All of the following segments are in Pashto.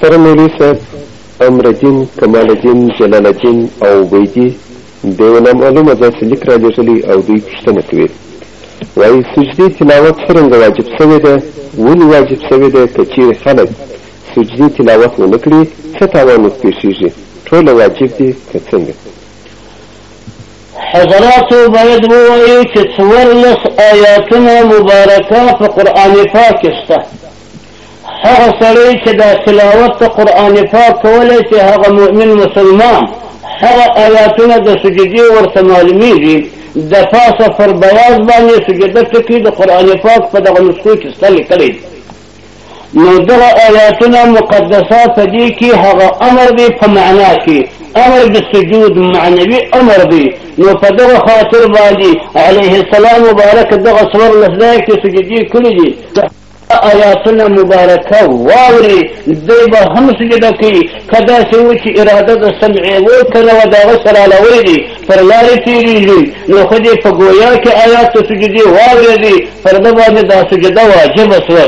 محترم مولوي صاحب، امرالدین، کمال الدین، جلال الدین او عبیدي د یو نامعلومه ځای څخه لیک رالیږلی او دوی پوښتنه کوي، وایي سجدې تلاوت څرنګه واجب شوې ده؟ ولې واجب شوې ده؟ که چیرې خلک سجدې تلاوت ونه کړي څه تاوان ورپېښېږي؟ ټوله واجب دي که څنګه؟ حضراتو باید ووایو چې 14 آیاتونه مبارکه په قرآن پاک کې شته. هغه سړی چې دا تلاوت د قرآن پاک کولی چې هغه مؤمن مسلمان هغه آیاتونه د سجدې ورته معلومیږي، د پاسه پر بیاض باندې سجده ټکي د قرآن پاک په دغه نسخو کې شته لیکلي. نو دغه آیاتونه مقدسات په دې کې هغه امر دی په معنا کې، امر بالسجود معنوي امر دی. نو په دغه خاطر باندې علیه السلام مبارک دغه 14 ځای کې سجدې کړي دي. آیاتونه مبارکه واوري دوی به هم سجده کوي. که داسې و چې اراده د سمع وکړه و د هغه سره اړولی دي پر لارې تېرېږي، نو خو دې په ګویا کې آیات د سجدې واورېدي، پر ده باندې دا سجده واجبه شوه.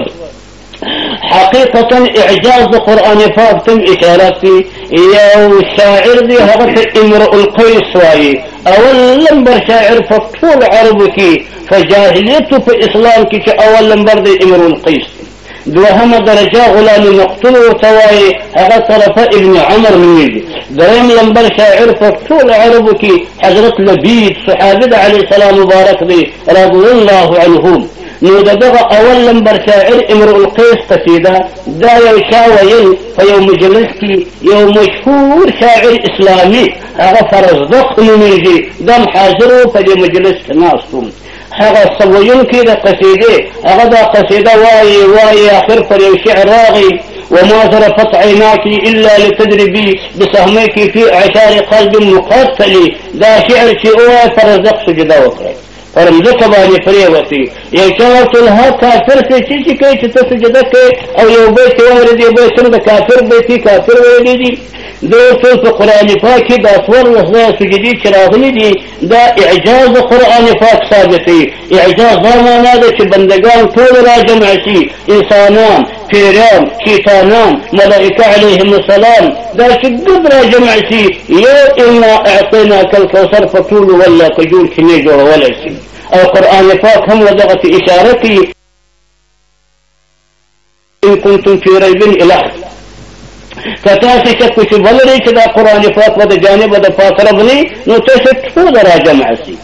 حقیقتا اعجاز د قرآن پاک تم اشارات دي. یو شاعر دی هغه ته امرؤ القیس وایي، اول نمبر شاعر په ټول عربو کې په جاهلیتو په اسلام کې چې اول نمبر دی امرؤ القیس. دوهمه درجه غلام مقتول ورته وایي، هغه طرفه ابن عمر نومېږي. دریم نمبر شاعر په ټول عربو کې حضرت لبید صحابي د علیه السلام مبارک دی رضی الله عنهم. نو دغه اول نمبر شاعر امرؤ القیس قصیده دا یو چا ویل په یو مجلس کې، یو مشهور شاعر اسلامي هغه فرزدق نومېږي، دم حاضر و په دې مجلس کې ناست و. هغه ویونکی د قصیدې هغه دا قصیده وایي آخر پر یو شعر راغی: وما ظرفت عيناك إلا لتدربي بسهميك في أعشار قلب مقتل. دا شعر چې وایي فرزدق سجده وکړي، پر مځکه باندې پرېوتې. یو چا ورته ویل هغه کافر دی چې کوي چې ته سجده کوې، او یو بیت یې واورېدې بیت څنګه کافر بیت کافر ویلی دي. دا ټول په قرآن پاک کې دا 14 ځایه سجدې چې راغلي دي دا اعجاز د قرآن پاک ثابتوي. اعجاز دا معنا ده چې بندګان ټول راجمع شي، انسانان، پیران، شیطانان، ملائکه علیهم السلام، دا چې ګډ راجمع شي. یو انا اعطیناک الکوثر په ټولو والله که جوړ کې نه جوړولی شي. او قرآن پاک هم دغسې اشاره کوي: ان کنتم فی ریب اله. که تاسې شک چې ولرئ چې دا قرآن پاک به د جانبه د پاک رب نه نو تاسې ټوله راجمع شي.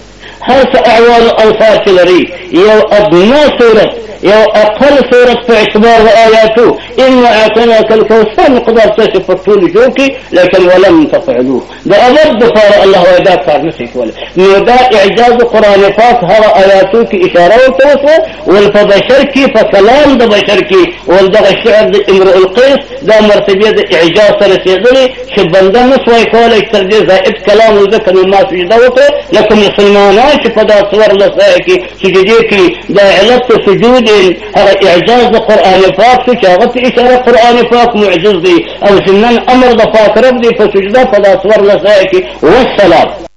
هر څه احوال او اوصاف چې لري، یو ادنا صورت، یو اقل صورت په اعتبار د آیاتو انا اعطیناک الکوثر مقدار تاسې په ټولو جوړ کړي، لیکن ولم تفعلوه. د ابد دپاره الله وایي دا کار نشئ کولی. نو دا اعجاز د قرآن پاک هغه آیاتو کې اشاره ورته وشوه. ول په بشر کې، په کلام د بشر کې، ول دغه شعر د امرؤ القیس دا مرتبه د اعجاز ته رسېدلې چې بنده نه سوای کولی تر دې زائد کلام وځکه نو ما سجده وکړه. لکه مسلمانان چې په دا 14 ځایه کې سجدې کوي، دا علت د سجود هغه اعجاز د قرآن پاک شو چې هغه ته اشاره قرآن پاک معجز دی، او ضمناً امر د پاک رب دی په سجده په دا 14 ځایه کې. والسلام.